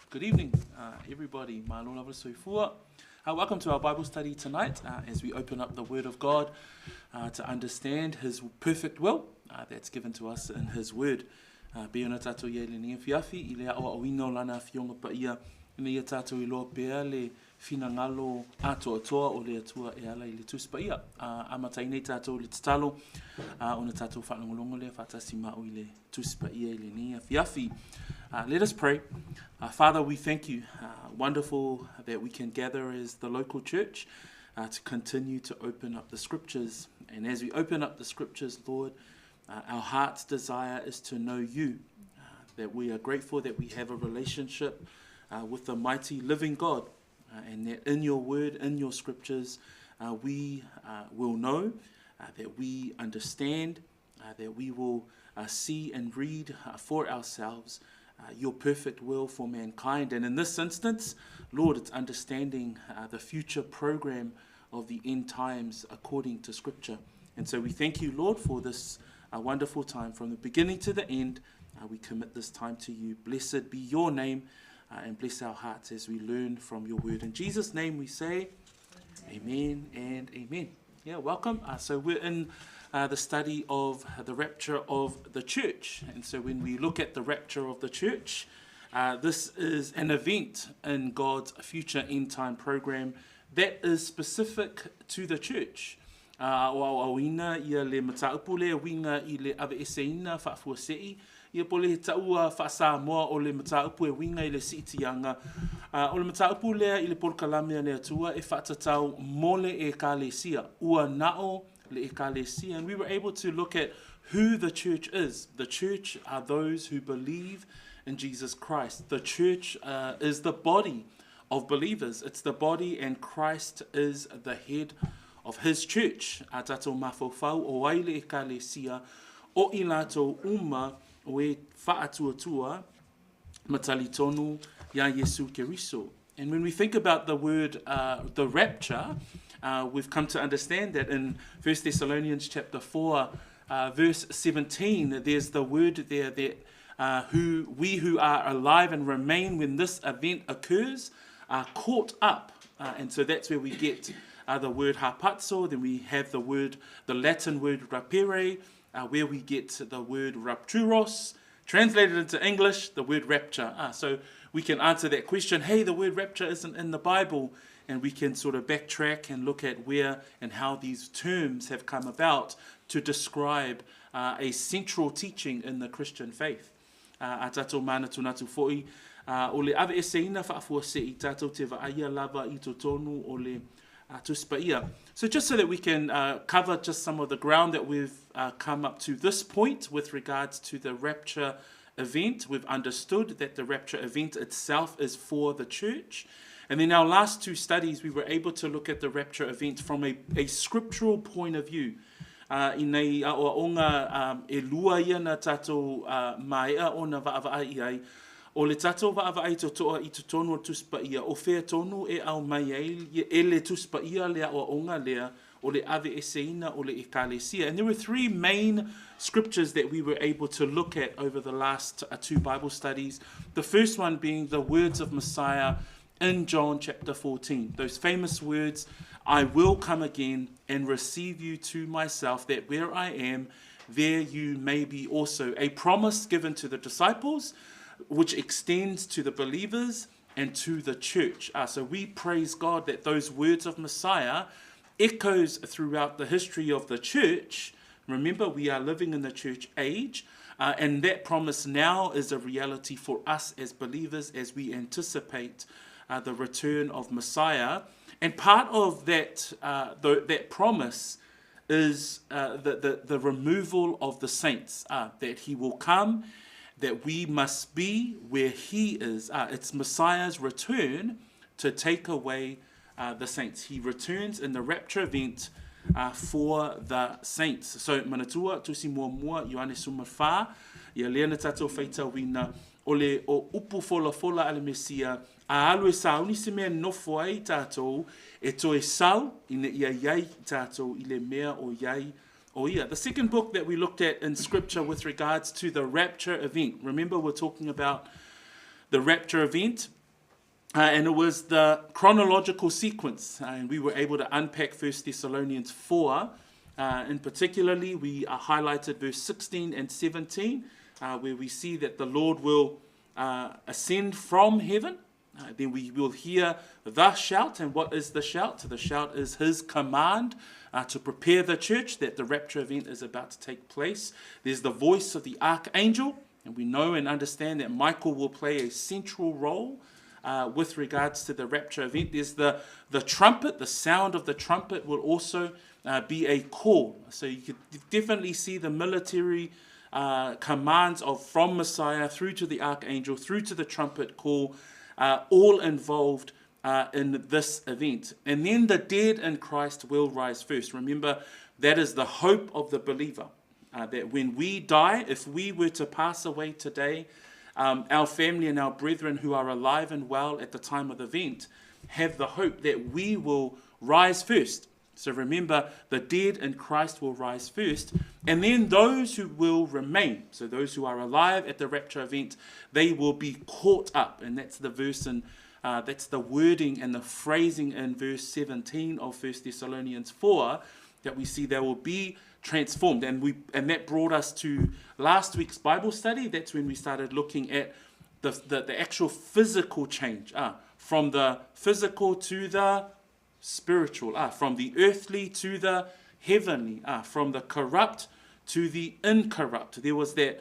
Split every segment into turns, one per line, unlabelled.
Good evening, everybody. Welcome to our Bible study tonight as we open up the Word of God to understand His perfect will that's given to us in His Word. Beona tātou ia le nia fiafi, I le awa awino lana fionga pa ia, ina ia tātou I loa pea le fina ngalo ato atoa o le atua e ala I le tuspa ia. Amatainei tātou le tatalo, ona tātou whanongolongo le whatasi mau I le tuspa ia I le nia fiafi. Let us pray. Father, we thank you. Wonderful that we can gather as the local church to continue to open up the scriptures. And as we open up the scriptures, Lord, our heart's desire is to know you, that we are grateful that we have a relationship with the mighty living God, and that in your word, in your scriptures, we will know, that we understand, that we will see and read for ourselves your perfect will for mankind. And in this instance, Lord, it's understanding the future program of the end times according to Scripture. And so we thank you, Lord, for this wonderful time. From the beginning to the end, we commit this time to you. Blessed be your name, and bless our hearts as we learn from your word. In Jesus' name we say, amen and amen. Yeah, welcome. So we're in the study of the rapture of the church. And so when we look at the rapture of the church, this is an event in God's future end time program that is specific to the church. Ia le mataupu le winga I le ave eseina whaafuasei, ia pole he taua whaasamoa o le mataupu e winga I le sitianga. O le mataupu lea I le polkalamea le atua e whaatatau mole e kālesia, ua nao le ekalesia. And we were able to look at who the church is. The church are those who believe in Jesus Christ. The church is the body of believers. It's the body, and Christ is the head of his church. A tātou mawhauwhau o waile ekalesia o I lātou uma o e whaatuatua matali tonu ia Yesu Keriso. And when we think about the word, the rapture, we've come to understand that in 1 Thessalonians chapter 4, verse 17, there's the word there that who are alive and remain when this event occurs are caught up. And so that's where we get the word harpazo. Then we have the Latin word rapere, where we get the word rapturos. Translated into English, the word rapture. So we can answer that question, hey, the word rapture isn't in the Bible, and we can sort of backtrack and look at where and how these terms have come about to describe a central teaching in the Christian faith. A tātou mana tunatu fo'i, o le ave eseina whaafuase I tātou te vaaia lava I totonu o le tuspaia. So just so that we can cover just some of the ground that we've come up to this point with regards to the rapture event, we've understood that the rapture event itself is for the church. And in our last two studies, we were able to look at the rapture event from a scriptural point of view. I nei aʻoaʻoga e lua ia na tātou maea o na vaavaa'i ai. O le tātou vaavaa'i totoa I totonu o tuspaia, o whea tonu e au mai ai e le tuspaia le aʻoaʻoga lea o le ave eseina o le ekalesia. And there were three main scriptures that we were able to look at over the last two Bible studies. The first one being the words of Messiah in John chapter 14. Those famous words, I will come again and receive you to myself, that where I am, there you may be also. A promise given to the disciples, which extends to the believers and to the church. So we praise God that those words of Messiah echoes throughout the history of the church. Remember, we are living in the church age, and that promise now is a reality for us as believers as we anticipate the return of Messiah. And part of that promise is the removal of the saints, that he will come, that we must be where he is. It's Messiah's return to take away the saints. He returns in the rapture event for the saints. So, manatua, tusi mua, Ioane Sumarwha, ia leana tatou whaita wina, ole o upu fola ale Mesia, a alu e sauni se mea nofo ai tatou, e toe sau, ina ia iai tatou, ile mea o iai o ia. The second book that we looked at in scripture with regards to the rapture event. Remember, we're talking about the rapture event. And it was the chronological sequence, and we were able to unpack 1 Thessalonians 4. In particularly, we highlighted verse 16 and 17, where we see that the Lord will ascend from heaven. Then we will hear the shout. And what is the shout? The shout is his command to prepare the church, that the rapture event is about to take place. There's the voice of the archangel, and we know and understand that Michael will play a central role with regards to the rapture event. There's the trumpet. The sound of the trumpet will also be a call. So you could definitely see the military commands from Messiah through to the archangel, through to the trumpet call, all involved in this event. And then the dead in Christ will rise first. Remember, that is the hope of the believer, that when we die, if we were to pass away today, our family and our brethren who are alive and well at the time of the event have the hope that we will rise first. So remember, the dead in Christ will rise first, and then those who will remain, so those who are alive at the rapture event, they will be caught up. And that's the verse, and that's the wording and the phrasing in verse 17 of 1 Thessalonians 4, that we see they will be transformed. And that brought us to last week's Bible study. That's when we started looking at the actual physical change, from the physical to the spiritual, from the earthly to the heavenly, from the corrupt to the incorrupt. There was that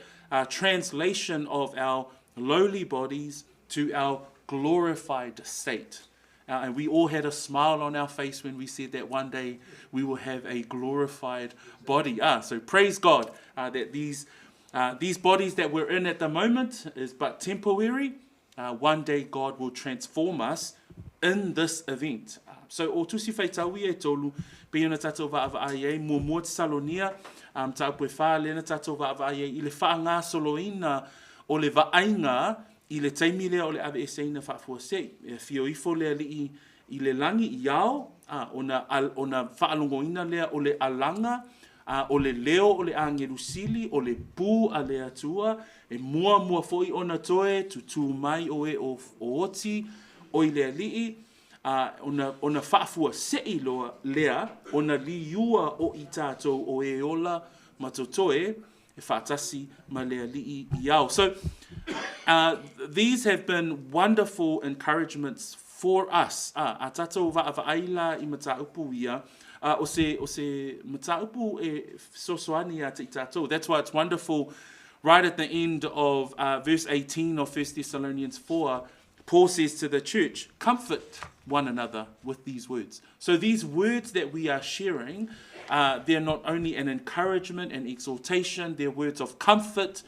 translation of our lowly bodies to our glorified state. And we all had a smile on our face when we said that one day we will have a glorified body. So praise God that these bodies that we're in at the moment is but temporary. One day God will transform us in this event. So o tusi whaitaui e tolu, peona tatou vaavaaie, mua te salonia, ta pue wha lena tatou vaavaaie, i le whaanga soloina o le vaainga, i le taimi lea o le ave eseina whaafuasei. E fio ifo lea li i le langi i ao, ona whaalongoina lea o le alanga, o le leo o le angerusili, o le pū a le atua, e mua foi ona toe, tutu mai o e o oti, o i lea li ona whaafuasei loa lea, ona liua o i tātou o e ola matotoe, e whaatasi ma lea li i ao. So, these have been wonderful encouragements for us. A tātou vaavaaila i mataupu ia, o se mataupu e sosoani a te tātou. That's why it's wonderful, right at the end of verse 18 of 1 Thessalonians 4, Paul says to the church, comfort one another with these words. So these words that we are sharing, they're not only an encouragement and exhortation, they're words of comfort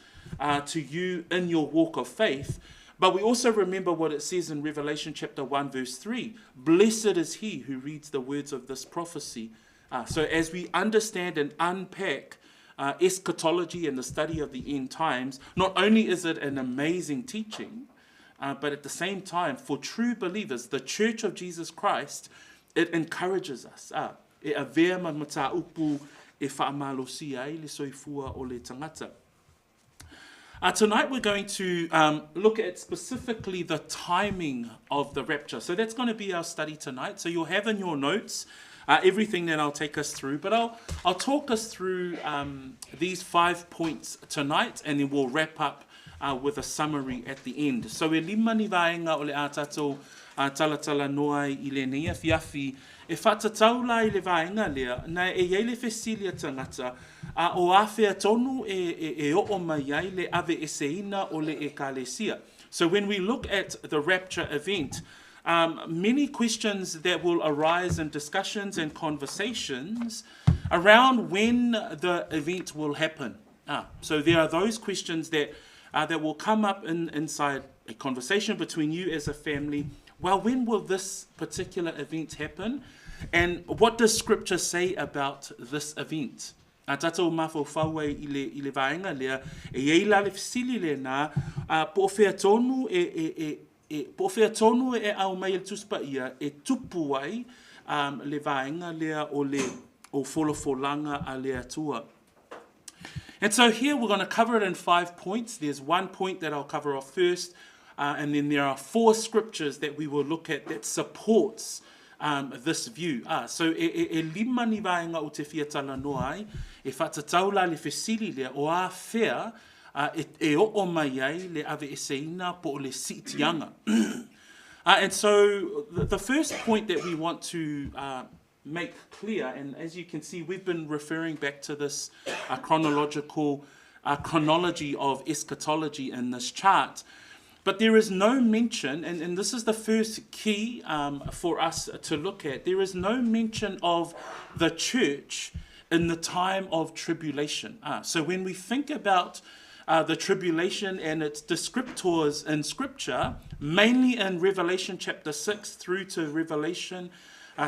to you in your walk of faith. But we also remember what it says in Revelation chapter 1 verse 3. Blessed is he who reads the words of this prophecy. So as we understand and unpack eschatology and the study of the end times, not only is it an amazing teaching, but at the same time, for true believers, the Church of Jesus Christ, it encourages us. E avea ma mataupu e whaamalosia e le soifua o le tangata. Tonight we're going to look at specifically the timing of the rapture. So that's going to be our study tonight. So you'll have in your notes everything that I'll take us through. But I'll talk us through these 5 points tonight, and then we'll wrap up with a summary at the end. So e lima ni vaenga o le a tātou talatala noa I le nea fiafi e whatataula I le vaenga lea na e iei fesilia tangata o awhea tonu e o mai ai le ave eseina o le ekalesia. So when we look at the rapture event, many questions that will arise in discussions and conversations around when the event will happen. So there are those questions that will come up inside a conversation between you as a family. Well, when will this particular event happen? And what does Scripture say about this event? Tātou mafo whaue I le vaenga lea, e eila le fisili le nā, po whea tonu po whea tonu e au mai le tuspa ia, e tupu ai le vaenga lea o wholofolanga a le atua. And so here we're going to cover it in 5 points. There's one point that I'll cover off first, and then there are 4 scriptures that we will look at that supports this view. So e lima ni vaenga o te whiatala noa ai, e whatataula le whesiri lea o a whea e o mai ai le ave eseina po le sitianga. And so the first point that we want to make clear, and as you can see, we've been referring back to this chronology of eschatology in this chart, but there is no mention, and this is the first key for us to look at, there is no mention of the church in the time of tribulation. So when we think about the tribulation and its descriptors in Scripture, mainly in Revelation chapter 6 through to Revelation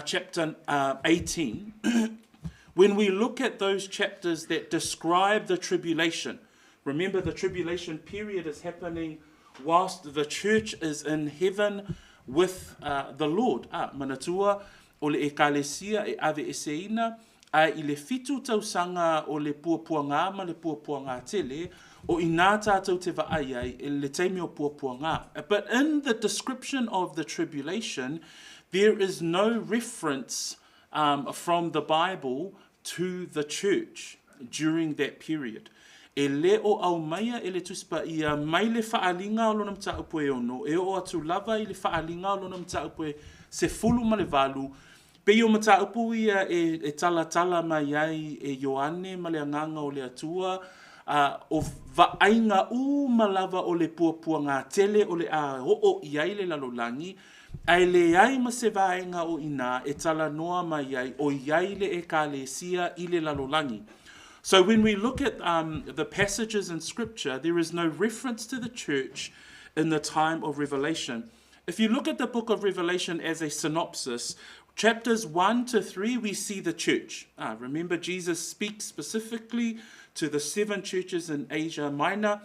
chapter 18, when we look at those chapters that describe the tribulation, remember the tribulation period is happening whilst the church is in heaven with the Lord. Manatua o le ekalesia e ave eseina, I le fitu tausanga o le puapuanga ma le puapuanga tele, o ina tātou te vaai e le teimi o puapuanga. But in the description of the tribulation, there is no reference from the Bible to the church during that period. E le o au maia e le tuspa ia mai le whaalinga o lona mta upo e ono, e o atu lava I le whaalinga o lona mta upo e se fulu ma le valu, pe o mta upo ia e tala mai ai e Ioane ma le anganga o le atua, o vaainga u malava o le puapua ngā tele o le a o iai le lalolangi, ai le ai ma se vaenga o ina e tala noa mai ai o iai le e ka le sia I le lalolangi. So when we look at the passages in Scripture, there is no reference to the church in the time of Revelation. If you look at the book of Revelation as a synopsis, chapters 1 to 3, we see the church. Remember, Jesus speaks specifically to the 7 churches in Asia Minor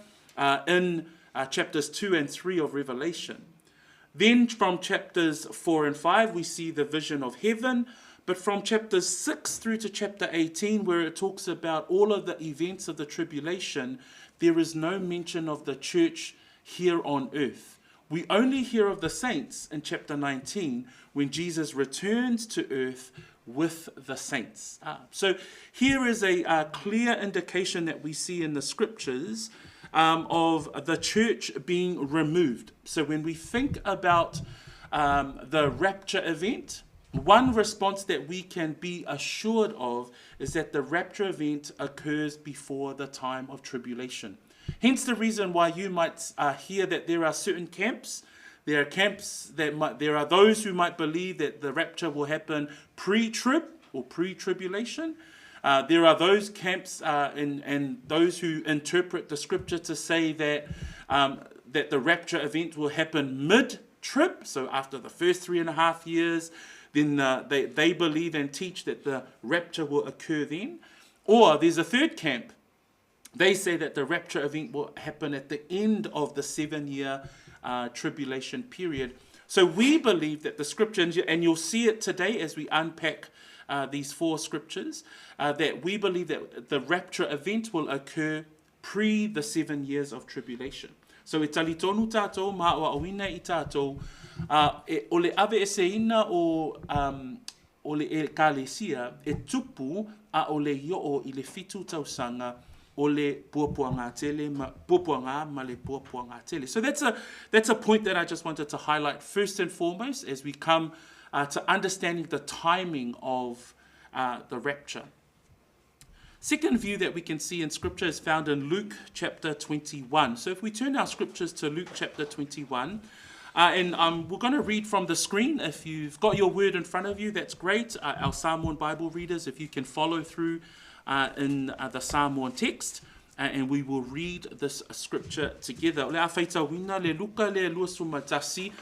in chapters 2 and 3 of Revelation. Then from chapters 4 and 5, we see the vision of heaven. But from chapters 6 through to chapter 18, where it talks about all of the events of the tribulation, there is no mention of the church here on earth. We only hear of the saints in chapter 19 when Jesus returns to earth with the saints. So here is a clear indication that we see in the Scriptures of the church being removed. So when we think about the rapture event, one response that we can be assured of is that the rapture event occurs before the time of tribulation. Hence the reason why you might hear that there are certain camps. There are camps there are those who might believe that the rapture will happen pre-trib or pre-tribulation. There are those camps and those who interpret the Scripture to say that that the rapture event will happen mid-trib, so after the first 3.5 years. Then they believe and teach that the rapture will occur then. Or there's a third camp. They say that the rapture event will happen at the end of the 7-year tribulation period. So we believe that the Scripture, and you'll see it today as we unpack these 4 scriptures, that we believe that the rapture event will occur pre the 7 years of tribulation. So e talitonu tātou, maa o awina I tātou, o le ave eseina o le e kālesia, e tupu a o le yo I le fitu tausanga o le puapuanga tele, puapuanga ma le puapuanga tele. So that's a point that I just wanted to highlight first and foremost as we come to understanding the timing of the rapture. Second view that we can see in Scripture is found in Luke chapter 21. So if we turn our Scriptures to Luke chapter 21, and we're going to read from the screen. If you've got your word in front of you, that's great. Our Samoan Bible readers, if you can follow through in the Samoan text, and we will read this Scripture together. Le awhaita wina le luka le luasuma tasi,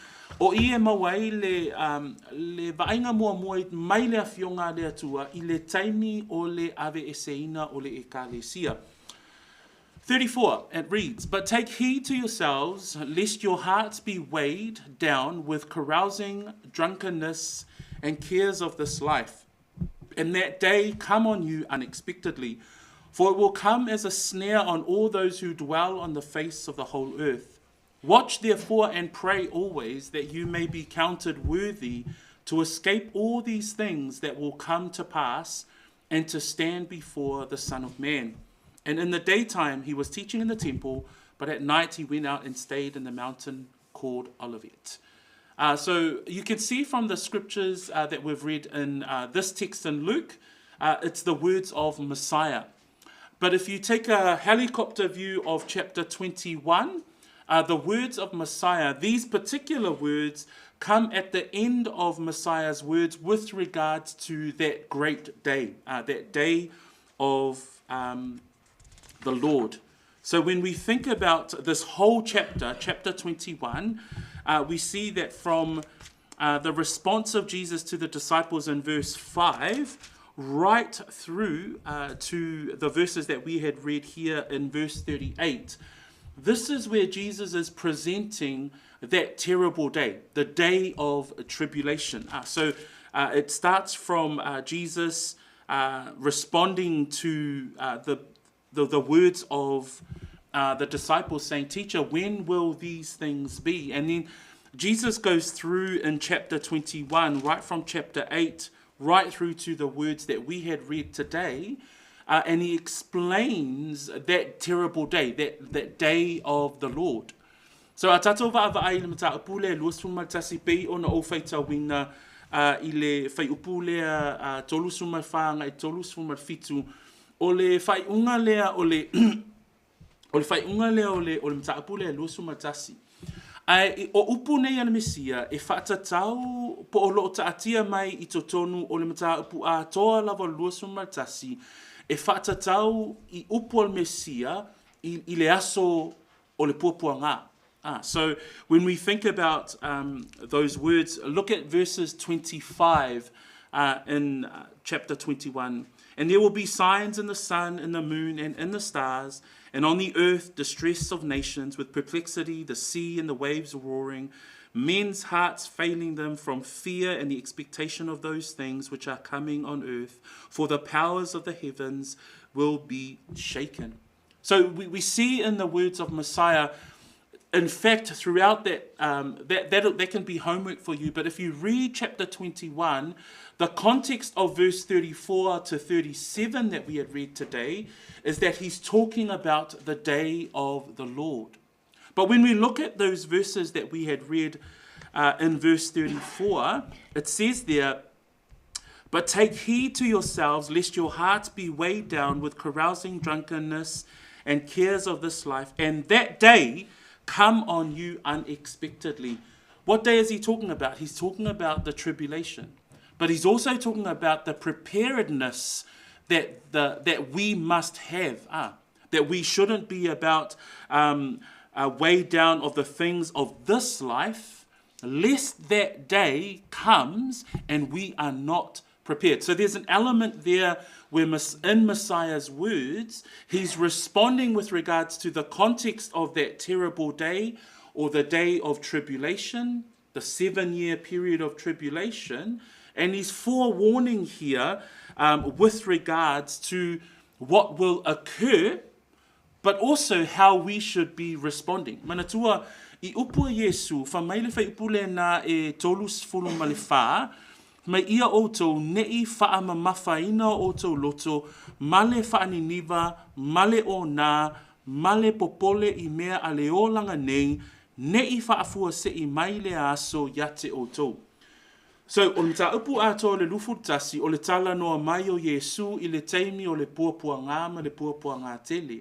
o ie mawai le vainga mua mai le afionga le atua I le taimi o le ave eseina o le ekalesia. 34, it reads, "But take heed to yourselves, lest your hearts be weighed down with carousing, drunkenness, and cares of this life, and that day come on you unexpectedly. For it will come as a snare on all those who dwell on the face of the whole earth. Watch therefore and pray always, that you may be counted worthy to escape all these things that will come to pass, and to stand before the Son of Man. And in the daytime he was teaching in the temple, but at night he went out and stayed in the mountain called Olivet." So you can see from the scriptures that we've read in this text in Luke, it's the words of Messiah. But if you take a helicopter view of chapter 21, the words of Messiah, these particular words come at the end of Messiah's words with regards to that great day, that day of the Lord. So when we think about this whole chapter, chapter 21, we see that from the response of Jesus to the disciples in verse 5, right through to the verses that we had read here in verse 38, this is where Jesus is presenting that terrible day, the day of tribulation. So it starts from Jesus responding to the words of the disciples saying, "Teacher, when will these things be?" And then Jesus goes through in chapter 21, right from chapter 8, right through to the words that we had read today, and he explains that terrible day, that day of the Lord. So a tatou vaavai le mataupule luasuma tasi pei ona o faitawina I le faiupule tolusuma whaanga I tolusuma fitu o le whaiunga lea o le whaiunga lea o le mataupule luasuma tasi. Ai o upu nei ana Mesia e whaatatau po o loo taatia mai I totonu o le mataupu a toa lava luasuma tasi e whaatatau I upu o le Mesia I le aso o le puapuanga. So when we think about those words, look at verses 25 in chapter 21. "And there will be signs in the sun, in the moon, and in the stars, and on the earth distress of nations, with perplexity, the sea and the waves roaring, men's hearts failing them from fear and the expectation of those things which are coming on earth, for the powers of the heavens will be shaken." So we see in the words of Messiah, in fact, throughout that can be homework for you, but if you read chapter 21, the context of verse 34 to 37 that we had read today is that he's talking about the day of the Lord. But when we look at those verses that we had read in verse 34, it says there, "But take heed to yourselves, lest your hearts be weighed down with carousing, drunkenness, and cares of this life, and that day come on you unexpectedly." What day is he talking about? He's talking about the tribulation. But he's also talking about the preparedness that we must have. That we shouldn't be about weighed down of the things of this life, lest that day comes and we are not prepared. So there's an element there where in Messiah's words, he's responding with regards to the context of that terrible day or the day of tribulation, the 7-year period of tribulation, and he's forewarning here with regards to what will occur, but also how we should be responding. I upu Yesu, whamaile whai upule na e tolus fulu male wha, Mai ia outou nei whaamamawhaina o outou loto, male whaaniniva, male o nā, male popole I mea a leolanga nei whaafua se I mai le aso yate outou. So, o le ta upu ato le lufu tasi, o le tala noa mai o Yesu I le teimi o le puapua ngā ma le puapua ngā tele.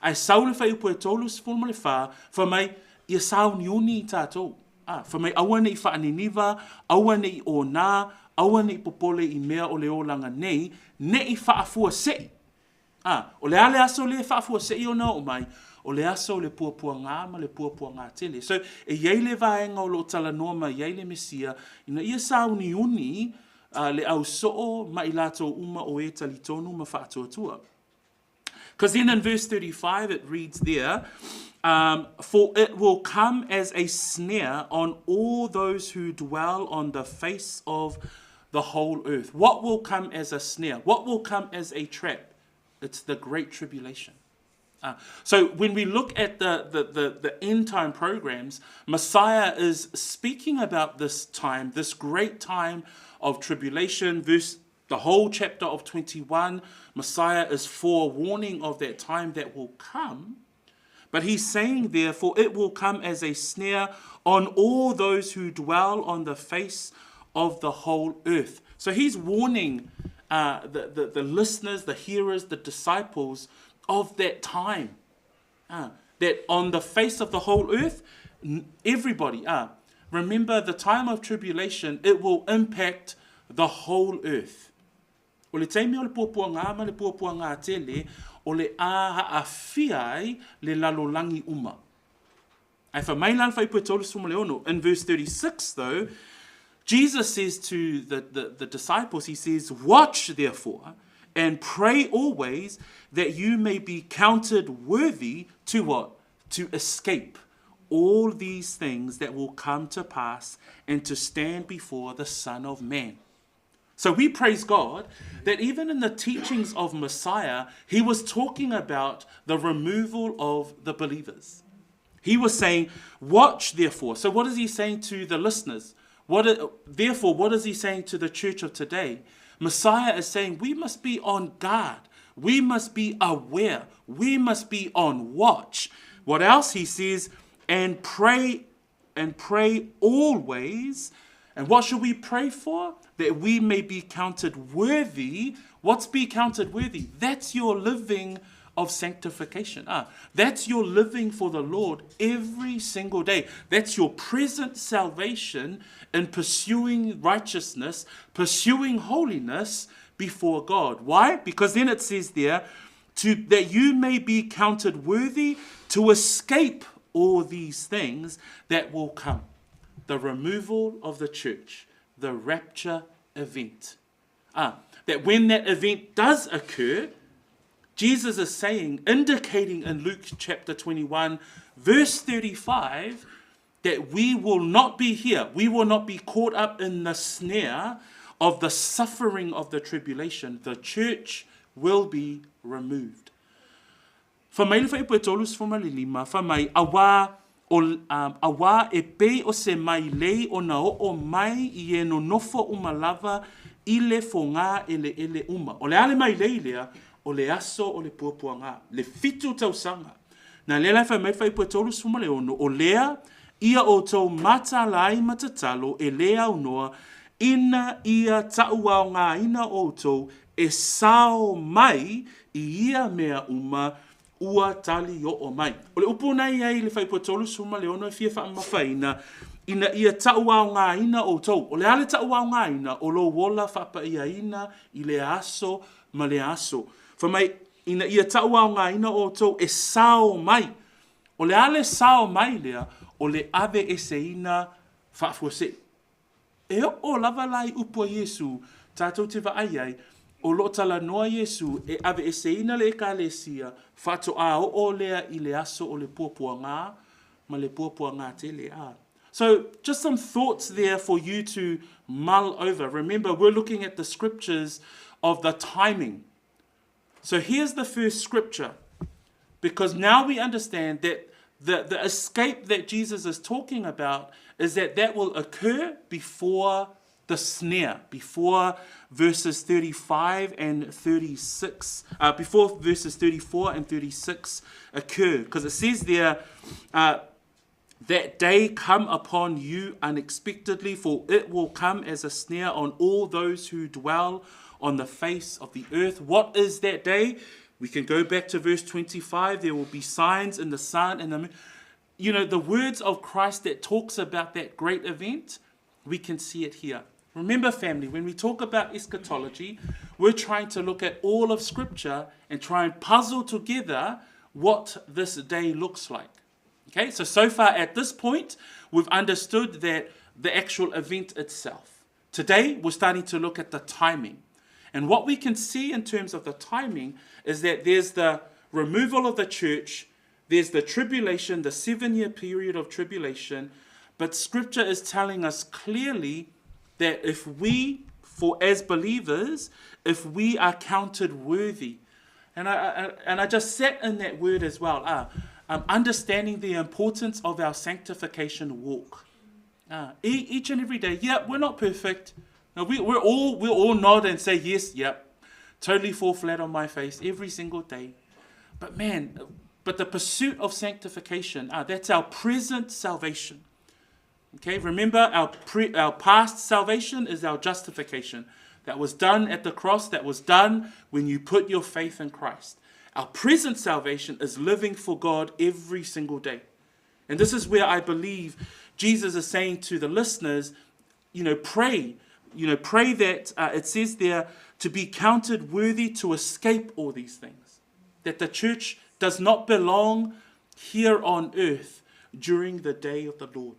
Ai sau le whai upu e tolu se fulma le wha mai ia sau ni uni I tātou. Wha mai aua nei whaaniniva, aua nei o nā, aua nei popole I mea o le olanga nei whaafua sei. O le ale aso le whaafua sei o na o mai, o le aso le puapua ngā ma le puapua ngā tele. So, e iei le vaenga o lo tala noa ma iei le mesia, ina ia sau ni uni le au soo ma I lato uma o e talitonu ma whaatoatua. Because then in verse 35 it reads there, for it will come as a snare on all those who dwell on the face of the whole earth. What will come as a snare? What will come as a trap? It's the great tribulation. So when we look at the end time programs, Messiah is speaking about this time, this great time of tribulation. The whole chapter of 21, Messiah is forewarning of that time that will come. But he's saying there, for it will come as a snare on all those who dwell on the face of the whole earth. So he's warning the listeners, the hearers, the disciples of that time. That on the face of the whole earth, everybody, remember the time of tribulation, it will impact the whole earth. O le teimi o le puapua ngā ma le puapua ngā tele, o le aha a whiai le lalolangi uma. Ai wha mai lan whai pua tolu suma le ono. In verse 36 though, Jesus says to the disciples, he says, watch therefore and pray always that you may be counted worthy to what? To escape all these things that will come to pass and to stand before the Son of Man. So we praise God that even in the teachings of Messiah, he was talking about the removal of the believers. He was saying, watch therefore. So what is he saying to the listeners? Therefore, what is he saying to the church of today? Messiah is saying we must be on guard. We must be aware. We must be on watch. What else? He says, and pray always. And what should we pray for? That we may be counted worthy. What's be counted worthy? That's your living of sanctification. That's your living for the Lord every single day. That's your present salvation in pursuing righteousness, pursuing holiness before God. Why? Because then it says there, that you may be counted worthy to escape all these things that will come. The removal of the church, the rapture event. That when that event does occur, Jesus is saying, indicating in Luke chapter 21, verse 35, that we will not be here. We will not be caught up in the snare of the suffering of the tribulation. The church will be removed. Whamai le whai pua tolus whamalilima, whamai awa e pei o se mai lei o na o mai I e no nofo umalava I le whonga ele uma. O le ale mai lei lea, o le aso o le puapua ngā, le fitu tausanga. Na lelai whai pua tolus whamaleono, o lea ia o tau mata lai matatalo e lea o noa, ina ia tauao ngā ina o tau e sao mai I ia mea uma ua tali o mai. O le upu nei ai le whaipua tolu suma le ono e fia wha mawhaina ina ia tauao ngā ina o tau. O le ale tauao ngā ina o lo wola whapa ia ina I le aso ma le aso. Whamai ina ia tauao ngā ina o tau e sao mai. O le ale sao mai lea o le ave e se ina whaafua se. E o lava lai upua Yesu tātou te wa ai o lo tala noa Yesu e ave e seina le ekalesia whato a o lea I le aso o le puapua ngā ma le puapua ngā te le a. So just some thoughts there for you to mull over. Remember, we're looking at the scriptures of the timing. So here's the first scripture, because now we understand that the escape that Jesus is talking about is that will occur before the snare before verses 35 and 36, before verses 34 and 36 occur. Because it says there, that day come upon you unexpectedly, for it will come as a snare on all those who dwell on the face of the earth. What is that day? We can go back to verse 25. There will be signs in the sun and the moon. You know, the words of Christ that talks about that great event, we can see it here. Remember, family, when we talk about eschatology, we're trying to look at all of Scripture and try and puzzle together what this day looks like. Okay, so far at this point, we've understood that the actual event itself. Today, we're starting to look at the timing. And what we can see in terms of the timing is that there's the removal of the church, there's the tribulation, the 7-year period of tribulation, but Scripture is telling us clearly that if we, as believers, if we are counted worthy, and I just sat in that word as well, understanding the importance of our sanctification walk. Each and every day, we're not perfect. Now, we'll all nod and say, yes, totally fall flat on my face every single day. But the pursuit of sanctification, that's our present salvation. Okay, remember our past salvation is our justification. That was done at the cross, that was done when you put your faith in Christ. Our present salvation is living for God every single day. And this is where I believe Jesus is saying to the listeners, pray that it says there to be counted worthy to escape all these things. That the church does not belong here on earth during the day of the Lord.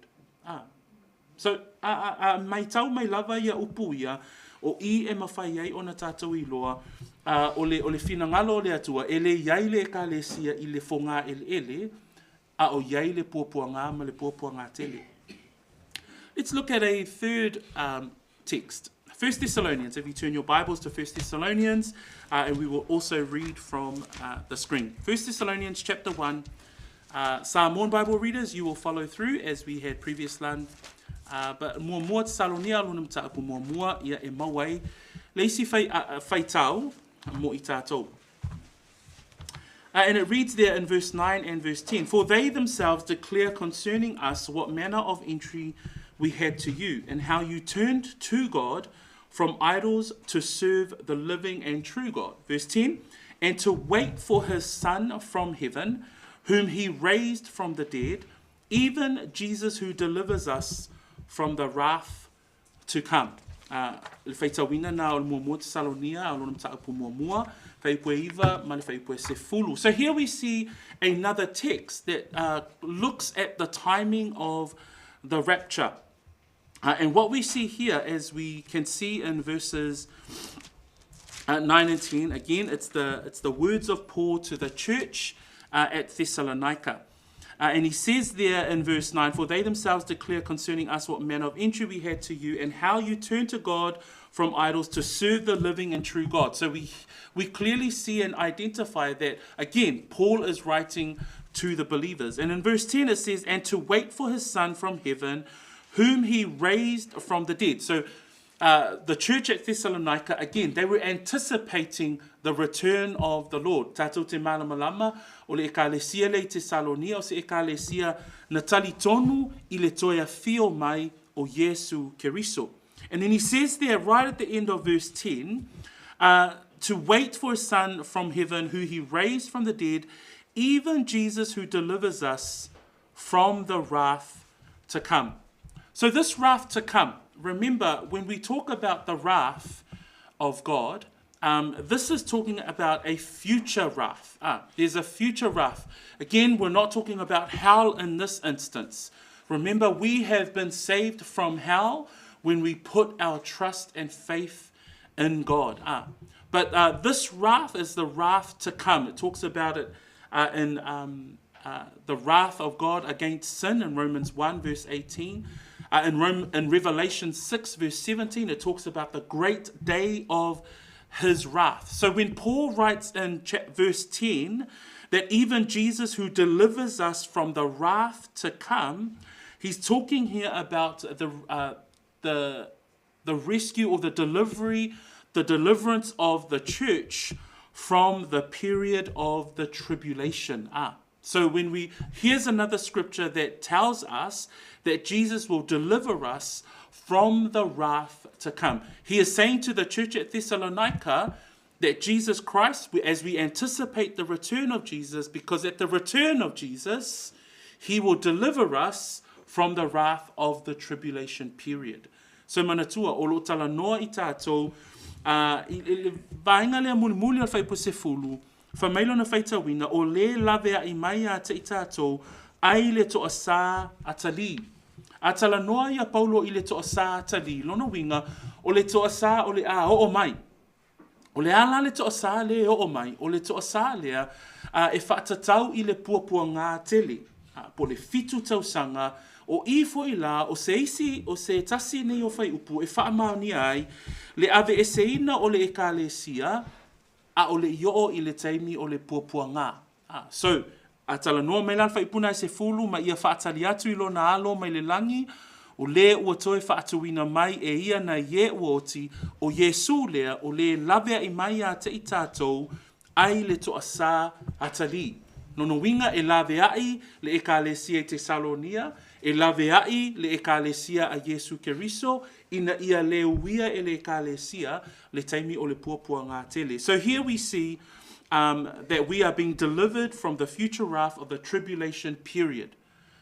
So, mai tau mai lava ia upu ia, o I e mawhai ai o na tātou I loa, o le whinangalo le atua, ele iai le ekalesia I le whonga ele, o iai le puapuanga ma le puapuanga tele. Let's look at a third text. 1 Thessalonians, if you turn your Bibles to 1 Thessalonians, and we will also read from the screen. 1 Thessalonians chapter 1, Samoan Bible readers, you will follow through as we had previously. But mua Thessalonia lunam ta'apu mua ia e mawai leisi fai tau mo I tātou. And it reads there in verse 9 and verse 10, for they themselves declare concerning us what manner of entry we had to you, and how you turned to God from idols to serve the living and true God. Verse 10, and to wait for his Son from heaven, whom he raised from the dead, even Jesus who delivers us from the wrath to come. So here we see another text that looks at the timing of the rapture. And what we see here, as we can see in verses 9 and 10, again, it's the words of Paul to the church at Thessalonica. And he says there in verse 9, for they themselves declare concerning us what manner of entry we had to you, and how you turned to God from idols to serve the living and true God. So we clearly see and identify that, again, Paul is writing to the believers. And in verse 10 it says, and to wait for his Son from heaven, whom he raised from the dead. So the church at Thessalonica, again, they were anticipating the return of the Lord. Tātou te malamalama, o le ekalesia le Thessalonia, o se ekalesia na talitonu I le toia fio mai o Yesu Keriso. And then he says there, right at the end of verse 10, to wait for his Son from heaven, who he raised from the dead, even Jesus who delivers us from the wrath to come. So this wrath to come, remember, when we talk about the wrath of God, this is talking about a future wrath. There's a future wrath. Again, we're not talking about hell in this instance. Remember, we have been saved from hell when we put our trust and faith in God. But this wrath is the wrath to come. It talks about it in the wrath of God against sin in Romans 1, verse 18. In Revelation 6, verse 17, it talks about the great day of his wrath. So when Paul writes in verse 10 that even Jesus who delivers us from the wrath to come, he's talking here about the the rescue or the deliverance of the church from the period of the tribulation. So here's another scripture that tells us that Jesus will deliver us from the wrath to come. He is saying to the church at Thessalonica that Jesus Christ, as we anticipate the return of Jesus, because at the return of Jesus, he will deliver us from the wrath of the tribulation period. So manatua, o lo tala noa I tātou, vaenga lea muli al whai puse fulu, whamailo na whaitawina, o le lavea I mai a te I tātou, ai le toa sā atali. Atala noa ia Paulo I le toa sā atali, lono winga, o le toa sā o le a o mai. O le ala le toa sā le o mai, o le toa sā lea, e whaatatau I le puapua ngā tele, po le fitu tausanga, o I fo I la, o se isi, o se tasi nei o whai upu, e whaamaoni ai, le ave e seina o le ekalesia, a o le ioo I le taimi o le puapua ngā. So, a tala noa mai lan whai puna I se fulu, ma ia whaatali atu I lona alo mai le langi, o le ua toe whaatuina mai e ia na ye uoti, o Yesu lea, o le lavea I mai a te I tātou, ai le toa sā atali. Nono winga e laveai le ekalesia I Tesalonia, e laveai le ekalesia a Yesu Keriso, ina ia leuia e le ekalesia le taimi o le puapua ngā tele. So here we see that we are being delivered from the future wrath of the tribulation period.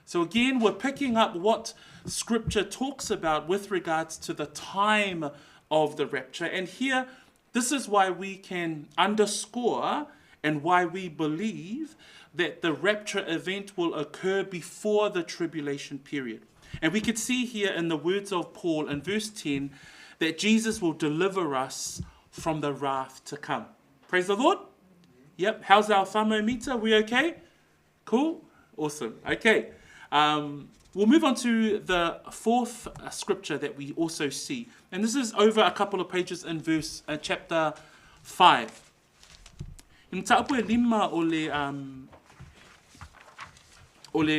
So again, we're picking up what Scripture talks about with regards to the time of the rapture. And here, this is why we can underscore and why we believe that the rapture event will occur before the tribulation period. And we could see here in the words of Paul in verse 10 that Jesus will deliver us from the wrath to come. Praise the Lord. Yep. How's our thermometer? We okay? Cool. Awesome. Okay. We'll move on to the fourth scripture that we also see. And this is over a couple of pages in chapter 5. In ta'apu e lima o le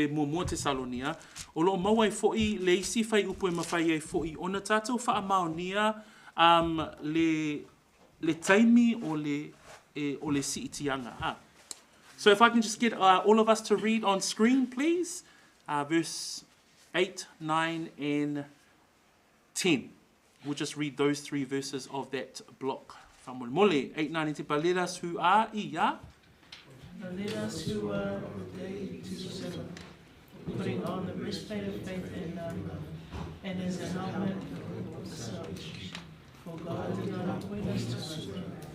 mua Tesalonia, o lo mawai fo'i le isi fai upu e mawhai e fo'i. Ona tātou whaamaonia le taimi o le si'itianga. So if I can just get all of us to read on screen, please. Verse 8, 9, and 10. We'll just read those three verses of that block. Mole, 8, 9, and 10. But let us who are iya.
But let us who are ordained to serve, putting on the breastplate of faith and love, and as a helmet of salvation. For God did not appoint us to wrath,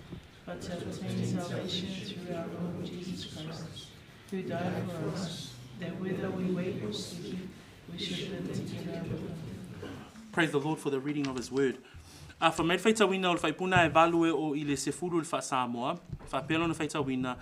but to obtain salvation through our Lord Jesus Christ, who died for us, that whether we wait or sleep, we should live together with him.
Praise the Lord for the reading of his word. Fa mai faita wina o faipuna e value o I le sefuru le fa Samoa, fa pelo na faita wina,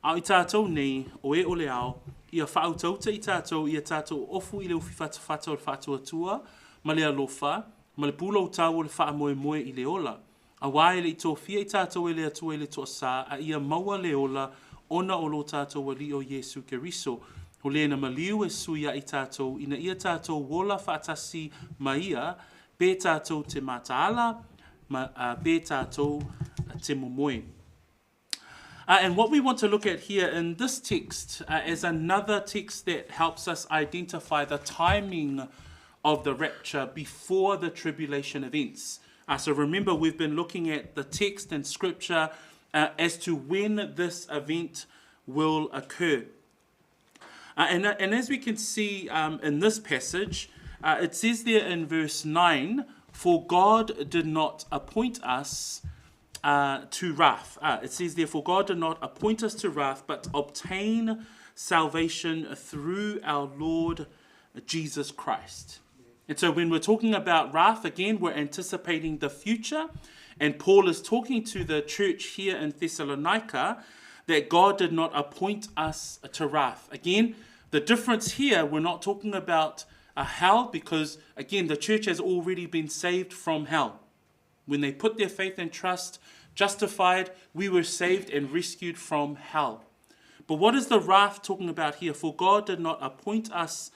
au I tātou nei o e ole au, ia whautau te I tātou, ia tātou ofu I le ufi whatawhata o le whatua tua, ma le alofa, ma le pula o tāu o le wha moe moe I le ola. A wae le I tō fia I tātou e le atua I le tō sā, a ia maua le ola, ona o lo tātou wali o Yesu Keriso. O le na maliu e suia I tātou, ina ia tātou wola whaatasi maia, be tātou te mataala, be tātou te momoe. And what we want to look at here in this text is another text that helps us identify the timing of the rapture before the tribulation events. So remember, we've been looking at the text and scripture as to when this event will occur. And as we can see in this passage, it says there in verse 9, for God did not appoint us to wrath. It says therefore God did not appoint us to wrath, but obtain salvation through our Lord Jesus Christ. And so when we're talking about wrath, again, we're anticipating the future. And Paul is talking to the church here in Thessalonica that God did not appoint us to wrath. Again, the difference here, we're not talking about hell because, again, the church has already been saved from hell. When they put their faith and trust, justified, we were saved and rescued from hell. But what is the wrath talking about here? For God did not appoint us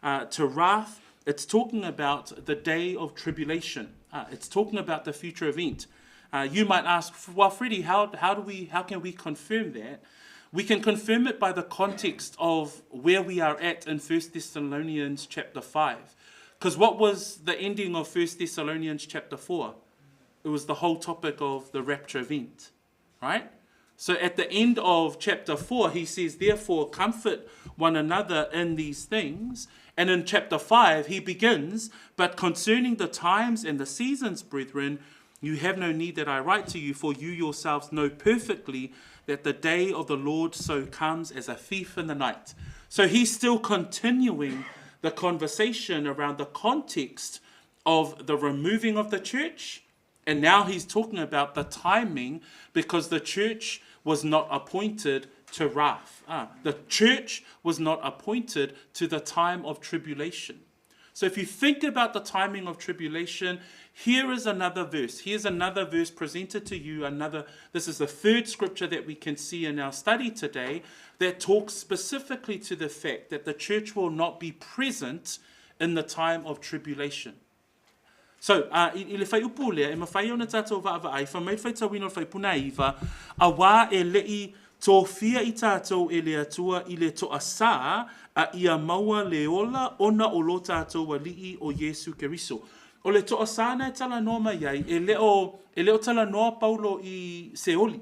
to wrath. It's talking about the day of tribulation. It's talking about the future event. You might ask, well, Freddie, how can we confirm that? We can confirm it by the context of where we are at in 1 Thessalonians chapter 5. Because what was the ending of 1 Thessalonians chapter 4? It was the whole topic of the rapture event, right? So at the end of chapter 4, he says, therefore, comfort one another in these things. And in chapter 5, he begins, but concerning the times and the seasons, brethren, you have no need that I write to you, for you yourselves know perfectly that the day of the Lord so comes as a thief in the night. So he's still continuing the conversation around the context of the removing of the church. And now he's talking about the timing, because the church was not appointed to wrath. The church was not appointed to the time of tribulation. So if you think about the timing of tribulation, here is another verse. Here's another verse presented to you. This is the third scripture that we can see in our study today that talks specifically to the fact that the church will not be present in the time of tribulation. So, I le whai upu lea, e mawhai o na tātou whaavai, whamai whai tawino whai puna iwa, a wā e lei tō whia I tātou e lea tua I le toa sā, a ia maua leola ona o lo tātou wa lii o Yesu Keriso. O le toa sā nei tala noa mai ai, e leo tala noa Paulo I Seoli.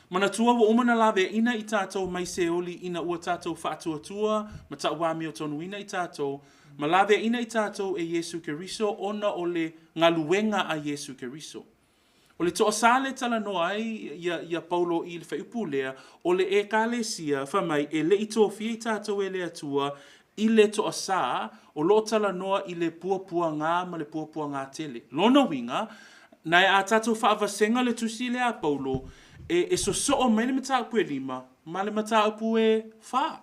Mana tua wa umana lawe ina I tātou mai Seoli ina ua tātou whaatuatua, ma ta wāmi o tonu ina I tātou, ma lawe ina I tātou e Yesu Keriso, ona o le ngaluenga a Yesu Keriso. O le toa sā le tala noa ai, ia Paulo I le whaiupu lea, o le e kālesia, whamai, e le I tō whia I tātou e lea tua, I le toa sā, o lo tala noa I le puapua ngā, ma le puapua ngā tele. Lona winga, nai a tātou whaawasenga le tusi lea Paulo, e so mai le mata upu e 5, ma le mata upu e 4.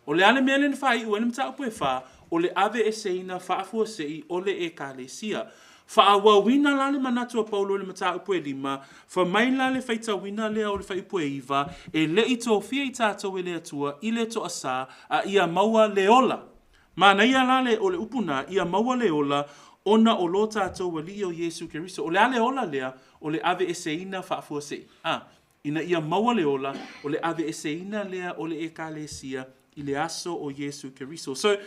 O le ale mea le whai ua le mata upu e 4, o le ave e seina whaafua sei, o le e kālesia. Whaawawina la le manatua Paulo le mata upu e 5, whamaila le whaitawina lea o le whaiupu e 5, e le I tō whia I tātou e lea tua, I le toa sā, a ia maua leola. Ma na ia la le o le upuna, ia maua leola, ona o lo tātou wa li o Yesu Keriso. O le ale ola lea, o le ave e seina whaafua sei. Ina ia maua leola, o le ave e seina lea, o le e kālesia, I le aso o Yesu Keriso. So,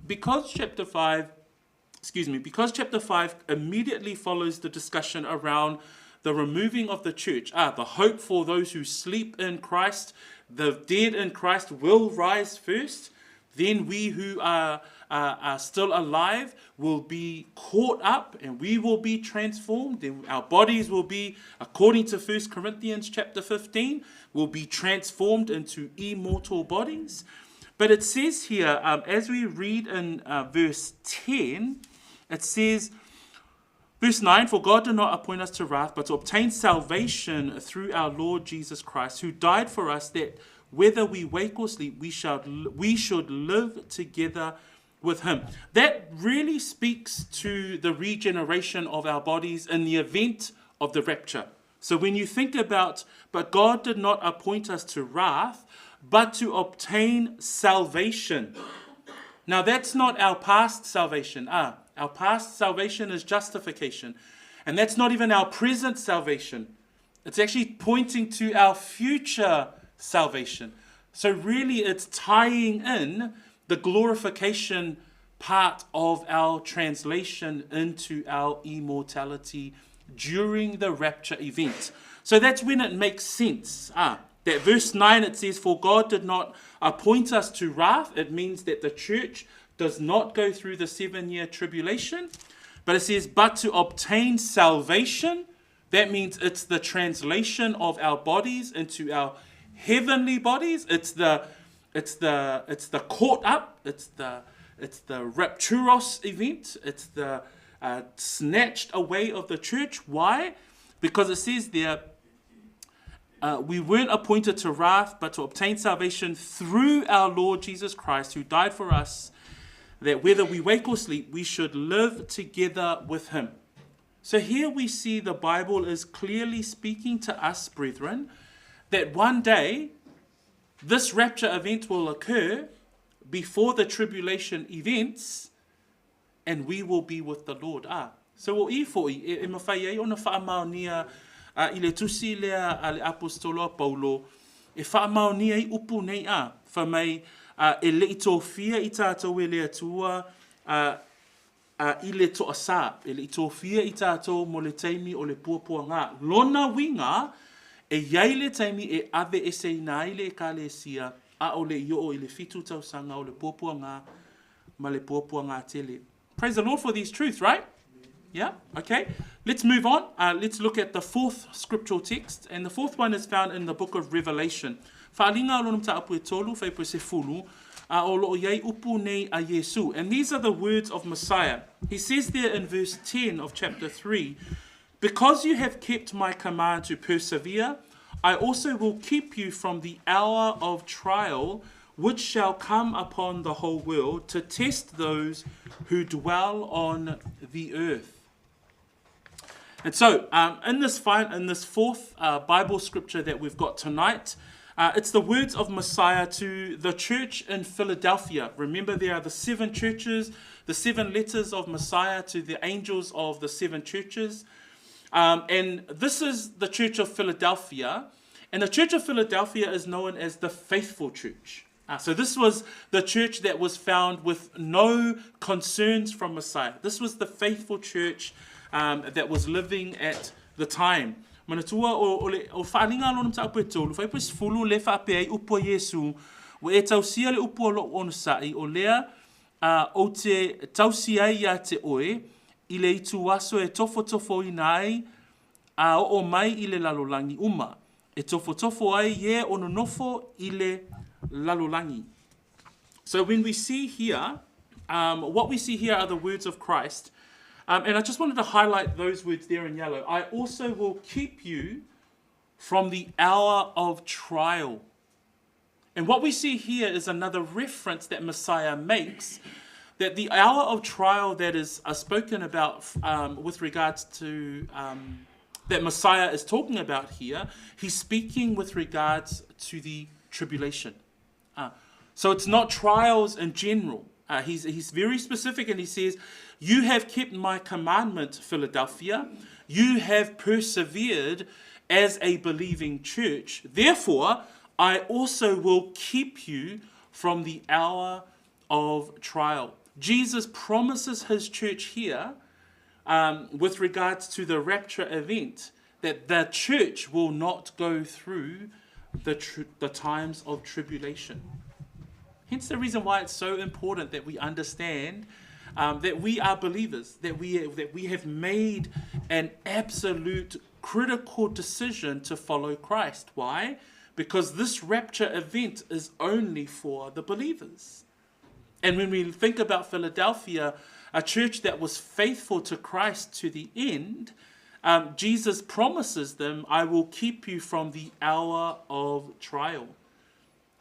because chapter 5 immediately follows the discussion around the removing of the church, the hope for those who sleep in Christ, the dead in Christ will rise first, then we who are still alive will be caught up and we will be transformed, and our bodies will be, according to 1 Corinthians chapter 15, will be transformed into immortal bodies. But it says here, as we read in verse 10, it says, verse 9, for God did not appoint us to wrath, but to obtain salvation through our Lord Jesus Christ, who died for us, that whether we wake or sleep, we should live together with him. That really speaks to the regeneration of our bodies in the event of the rapture. So when you think about, but God did not appoint us to wrath, but to obtain salvation. Now that's not our past salvation. Our past salvation is justification. And that's not even our present salvation. It's actually pointing to our future salvation. So really it's tying in the glorification part of our translation into our immortality during the rapture event. So that's when it makes sense. That verse 9, it says, for God did not appoint us to wrath. It means that the church does not go through the 7-year tribulation. But it says, but to obtain salvation. That means it's the translation of our bodies into our heavenly bodies. It's the caught up. It's the rapturos event. It's the snatched away of the church. Why? Because it says there, we weren't appointed to wrath, but to obtain salvation through our Lord Jesus Christ, who died for us, that whether we wake or sleep, we should live together with him. So here we see the Bible is clearly speaking to us, brethren, that one day this rapture event will occur before the tribulation events, and we will be with the Lord. So o I fo'i, e mawhai ai ona whaamaonia I le tusi lea a le apostolo a Paulo, e whaamaonia I upu nei a, whamai e le ito fia I tātou e lea tua, I le toa sā, e le ito fia I tātou mo le teimi o le puapua ngā. Lona winga, e iai le teimi e ave e se ina I le ka le sia, a o le io I le fitu tau sanga o le puapua ngā, ma le puapua ngā tele. Praise the Lord for these truths, right? Yeah, okay. Let's move on. Let's look at the fourth scriptural text. And the fourth one is found in the book of Revelation. Whaalinga o lonum ta apu e tolu, whaipu se fulu, o loo iei upu nei a Yesu. And these are the words of Messiah. He says there in verse 10 of chapter 3, because you have kept my command to persevere, I also will keep you from the hour of trial, which shall come upon the whole world to test those who dwell on the earth. And so, in this fourth Bible scripture that we've got tonight, it's the words of Messiah to the church in Philadelphia. Remember, there are the 7 churches, the 7 letters of Messiah to the angels of the 7 churches. And this is the church of Philadelphia. And the church of Philadelphia is known as the faithful church. So this was the church that was found with no concerns from Messiah. This was the faithful church that was living at the time. Manatua o whaalinga lonum ta apu e tolu, whaipus fulu le whaape ai upo Yesu, wa e tausia le upo lo onu sai, o lea o te tausia ia te oe, I le itu waso e tofo I nai, a o mai I le lalolangi uma. E tofo ai ye ono nofo I le lalolangi. So when we see here, what we see here are the words of Christ. And I just wanted to highlight those words there in yellow. I also will keep you from the hour of trial. And what we see here is another reference that Messiah makes, that the hour of trial that is spoken about with regards to, that Messiah is talking about here, he's speaking with regards to the tribulation. So it's not trials in general. He's very specific, and he says, you have kept my commandment, Philadelphia. You have persevered as a believing church. Therefore, I also will keep you from the hour of trial. Jesus promises his church here, with regards to the rapture event, that the church will not go through the times of tribulation. Hence the reason why it's so important that we understand that we are believers, that we have made an absolute critical decision to follow Christ. Why? Because this rapture event is only for the believers. And when we think about Philadelphia, a church that was faithful to Christ to the end, Jesus promises them, I will keep you from the hour of trial.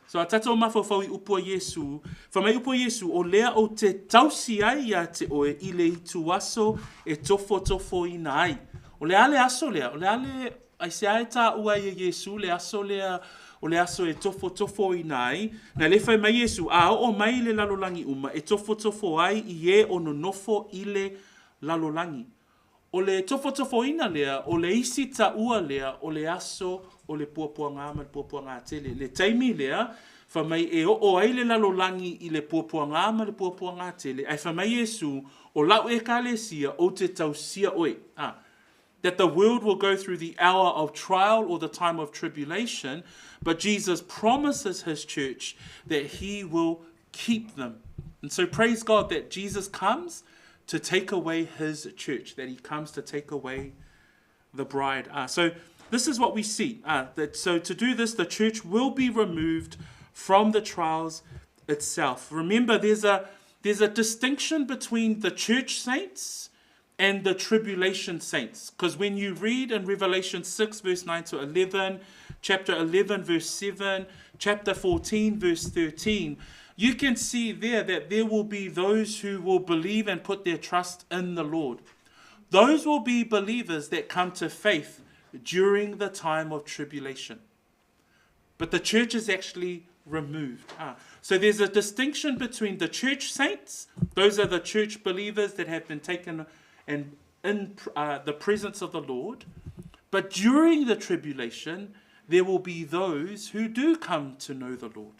So a tatou mawhawhau I upua Yesu, whamai upua Yesu, o lea o te tausi ai a te oe I le itu aso e tofo I nai. O le ale aso lea, o le ale ai se ae tā ua I Yesu, le aso lea, o le aso e tofo I nai, na le whai mai Yesu, a o mai le lalolangi uma, e tofo ai I e o no nofo I le lalolangi. O le tofo ina lea, o le isi ta ua lea, o le aso, o le puapua ngā ma le puapua ngā tele. Le taimi lea, whamai e o ai le lalolangi I le puapua ngā ma le puapua ngā tele, ai whamai Yesu, o lau e ka le sia, o te tausia oe. That the world will go through the hour of trial or the time of tribulation, but Jesus promises his church that he will keep them. And so praise God that Jesus comes to take away his church, that he comes to take away the bride. So this is what we see. So to do this, the church will be removed from the trials itself. Remember, there's a distinction between the church saints and the tribulation saints. Because when you read in Revelation 6, verse 9 to 11, chapter 11, verse 7, chapter 14, verse 13, you can see there that there will be those who will believe and put their trust in the Lord. Those will be believers that come to faith during the time of tribulation. But the church is actually removed. So there's a distinction between the church saints. Those are the church believers that have been taken and in the presence of the Lord. But during the tribulation, there will be those who do come to know the Lord.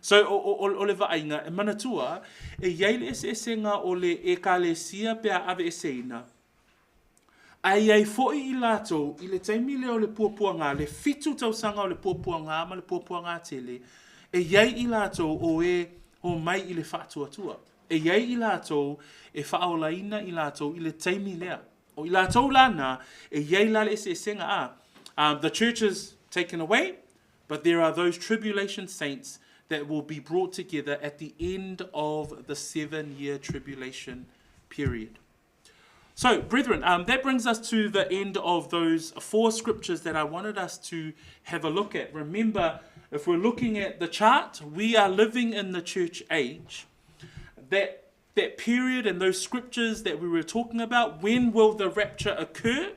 So, o le vaainga, e manatua, e iei se senga o le ekalesia pea ave eseina. Ai ai foi I lato, I le taimi leo le puapuanga, le fitu tausanga o le puapuanga, ma le puapuanga tele, e iei I lato o mai I le whaatuatua. E iei I lato, e whaolaina I lato, I le taimi lea. O I lato lana, e iei lale se senga the church is taken away, but there are those tribulation saints that will be brought together at the end of the 7-year tribulation period. So, brethren, that brings us to the end of those 4 scriptures that I wanted us to have a look at. Remember, if we're looking at the chart, we are living in the church age. That period and those scriptures that we were talking about, when will the rapture occur?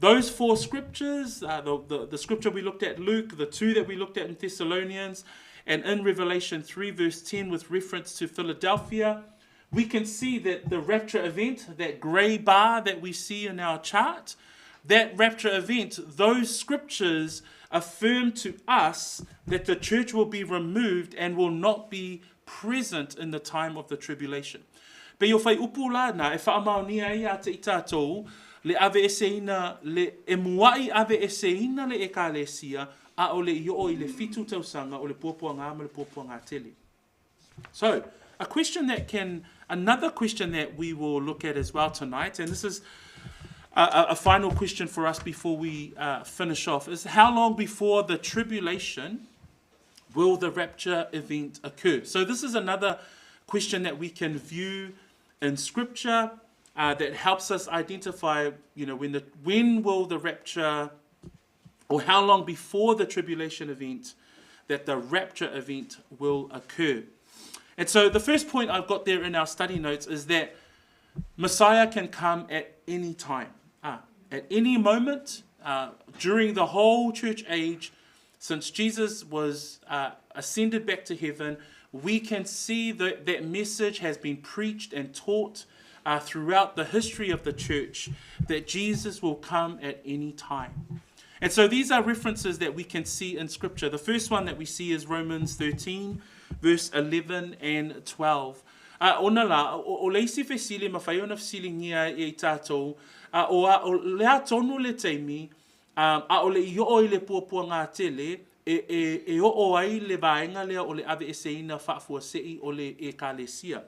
Those 4 scriptures, the scripture we looked at, Luke, the 2 that we looked at in Thessalonians, and in Revelation 3 verse 10 with reference to Philadelphia, we can see that the rapture event, that grey bar that we see in our chart, that rapture event, those scriptures affirm to us that the church will be removed and will not be present in the time of the tribulation. Pe o fai upu lana e whaamaonia ia te I tātou, le ave eseina, le emuai ave eseina le ekalesia, a o le io I le fitu tausanga o le puapuanga ma le puapuanga tele. So, another question that we will look at as well tonight, and this is a final question for us before we finish off, is how long before the tribulation will the rapture event occur? So this is another question that we can view in Scripture that helps us identify, when will the rapture, or how long before the tribulation event that the rapture event will occur. And so the first point I've got there in our study notes is that Messiah can come at any time, at any moment, during the whole church age. Since Jesus was ascended back to heaven, we can see that message has been preached and taught throughout the history of the church, that Jesus will come at any time. And so these are references that we can see in Scripture. The first one that we see is Romans 13, verse 11 and 12. Ona la, o leisi fesili ma whaiona fesili ngia I tātou, o lea tonu le teimi, o le I o le puapua ngā tele, e o ai le vaenga lea o le ave eseina whaafua sei o le ekalesia.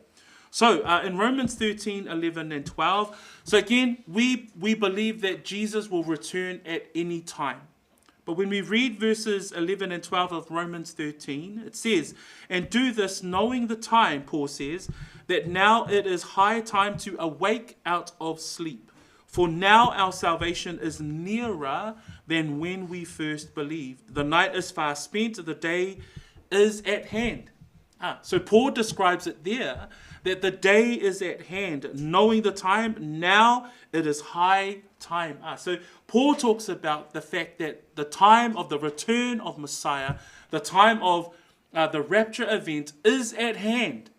So, in Romans 13, 11 and 12, so again, we believe that Jesus will return at any time. But when we read verses 11 and 12 of Romans 13, it says, "And do this knowing the time," Paul says, "that now it is high time to awake out of sleep. For now our salvation is nearer than when we first believed. The night is far spent, the day is at hand." So Paul describes it there, that the day is at hand, knowing the time, now it is high time. So Paul talks about the fact that the time of the return of Messiah, the time of the rapture event is at hand.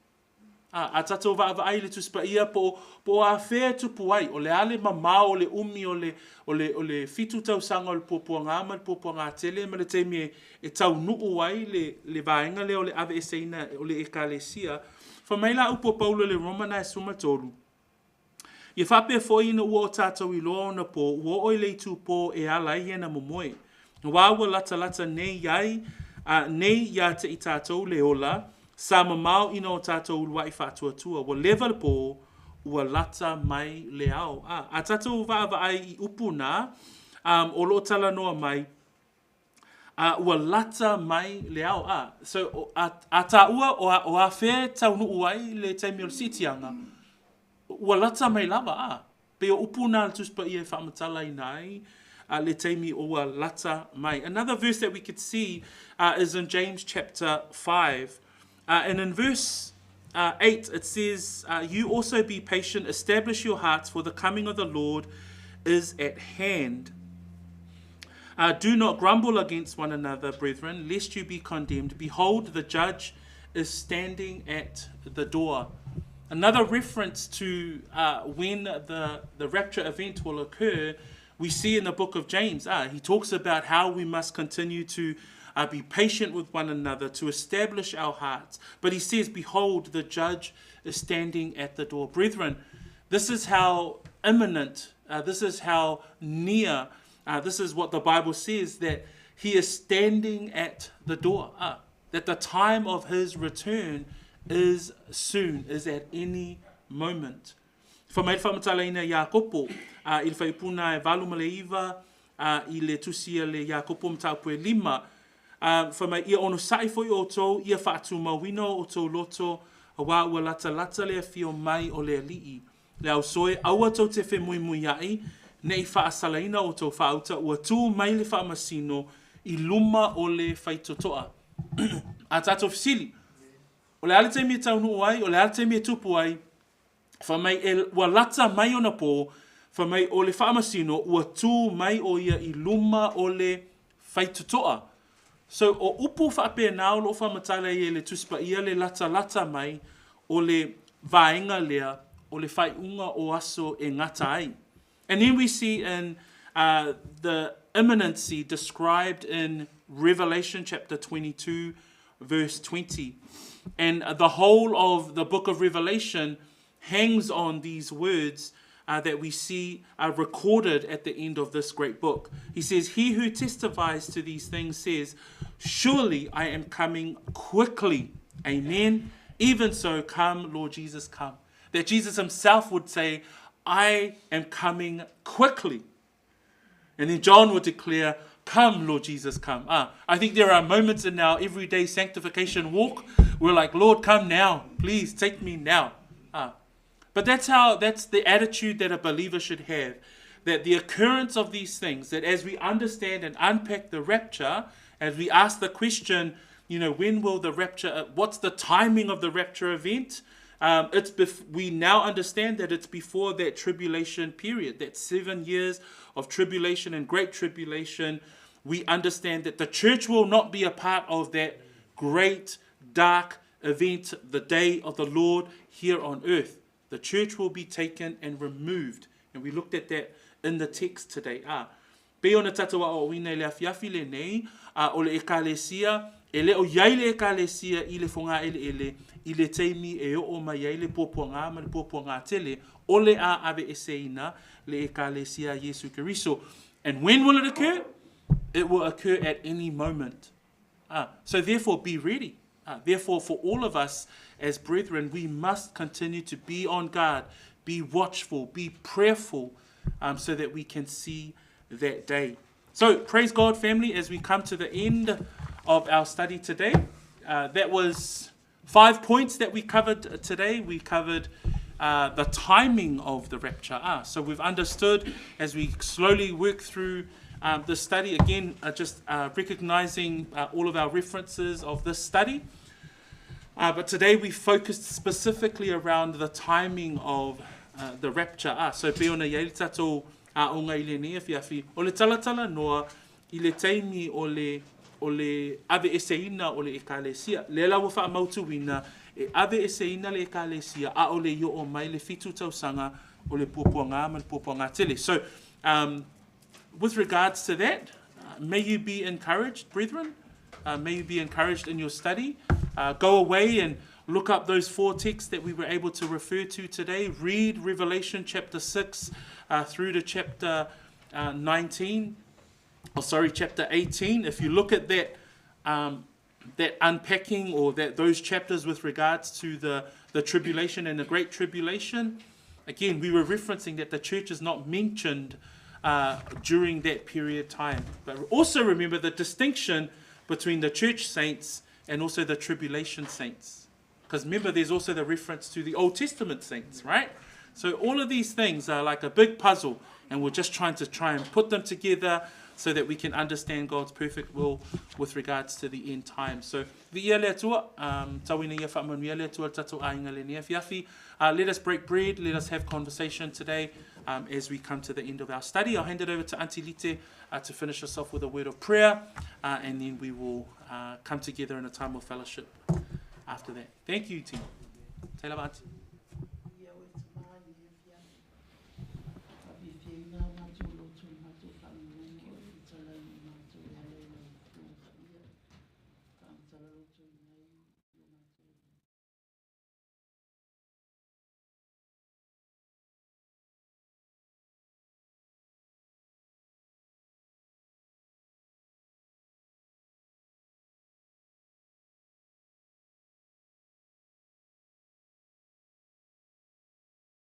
A tatou vaavai le tuspa ia po a whea tupu ai, o le ale mamau, o le umi, o le fitu tausanga, o le puapuanga ama, le puapuanga tele, ma le teimi e tau nuu ai le vaenga le o le ave eseina, o le ekalesia. Whamaila upo paulo le Romana e sumatolu. Ia whape fo ina ua o tātou I loa ona po, ua oi le tu po e ala I ena momoe. Wawa lata nei ai, nei ia te I tātou le ola, sa mamau ina o tātou ulua I whātuatua. Wa lewa po, ua lata mai le au. A tātou vaava ai I upuna, o lo tala noa mai, ua lata mai le au. So, a tā ua o a whea tau nuu ai le taimi o le sitianga, ua lata mai lava. Pe o upuna le tuspa ia whaamatala I nai, le taimi o ua lata mai. Another verse that we could see is in James chapter 5. And in verse 8, it says, "You also be patient, establish your hearts, for the coming of the Lord is at hand. Do not grumble against one another, brethren, lest you be condemned. Behold, the judge is standing at the door." Another reference to when the rapture event will occur, we see in the book of James. He talks about how we must continue to be patient with one another, to establish our hearts. But he says, behold, the judge is standing at the door. Brethren, this is how imminent, this is how near, this is what the Bible says, that he is standing at the door, that the time of his return is soon, is at any moment. Whamai whamatalaina ia kopo, i le whaipuna e walu ma le iwa, i le tusia le ia kopo mtaupu e lima, whamai ia ono sai foi o tau, ia whaatu mawino o tau loto, a wā ua lata le fio mai o le alii. Le au soe, aua tau te whi mui mui ai, ne i whaasalaina o tau whauta, ua tū mai le whaamasino, i luma o le whaitotoa. A tato fisili, o le ale te mea taunu ai, o le ale te mea tupu ai, whamai e ua lata mai ona pō, whamai o le whaamasino, ua tū mai o ia i luma o le whaitotoa. So, o upu whaapea nao lo whamatala i le tuspa ia le lata mai o le vaenga lea o le whaiunga o aso e ngata ai. And then we see in the imminency described in Revelation chapter 22, verse 20. And the whole of the book of Revelation hangs on these words that we see recorded at the end of this great book. He says, he who testifies to these things says, surely I am coming quickly. Amen. Even so, come, Lord Jesus, come. That Jesus himself would say, I am coming quickly. And then John would declare, come, Lord Jesus, come. I think there are moments in our everyday sanctification walk where like, Lord, come now. Please take me now. But that's the attitude that a believer should have. That the occurrence of these things, that as we understand and unpack the rapture, as we ask the question, when will the rapture, what's the timing of the rapture event? We now understand that it's before that tribulation period, that 7 years of tribulation and great tribulation. We understand that the church will not be a part of that great dark event, the day of the Lord here on earth. The church will be taken and removed. And we looked at that in the text today. Pe ona tatawa o wina le afiafi le nei, o le ekalesia, ele o iai le ekalesia i le whonga ele, i le teimi e o mai iai le pōpuanga, ma le pōpuanga tele, o le a ave eseina, le ekalesia Jesu Keriso. And when will it occur? It will occur at any moment. So therefore, be ready. Therefore, for all of us as brethren, we must continue to be on guard, be watchful, be prayerful, so that we can see that day. So, praise God, family, as we come to the end of our study today. That was 5 points that we covered today. We covered the timing of the rapture. So we've understood as we slowly work through the study, again, just recognizing all of our references of this study. But today we focused specifically around the timing of the rapture. So pe ona iai tatou o ngai le nea fiafi. O le talatala noa i le teimi o le ave eseina o le ekalesia. Le lau wha mautuina e ave eseina le ekalesia a o le yo o mai le fitu tausanga o le pupuanga ma le pupuanga tele. So with regards to that, may you be encouraged, brethren. May you be encouraged in your study. Go away and look up those 4 texts that we were able to refer to today. Read Revelation chapter 6 through to chapter 18. If you look at that unpacking or those chapters with regards to the tribulation and the great tribulation, again, we were referencing that the church is not mentioned during that period of time. But also remember the distinction between the church saints and also the tribulation saints. Because remember, there's also the reference to the Old Testament saints, right? So all of these things are like a big puzzle, and we're just trying and put them together so that we can understand God's perfect will with regards to the end time. So let us break bread, let us have conversation today as we come to the end of our study. I'll hand it over to Auntie Lite to finish us off with a word of prayer, and then we will come together in a time of fellowship after that. Thank you, team. Te lava, Auntie.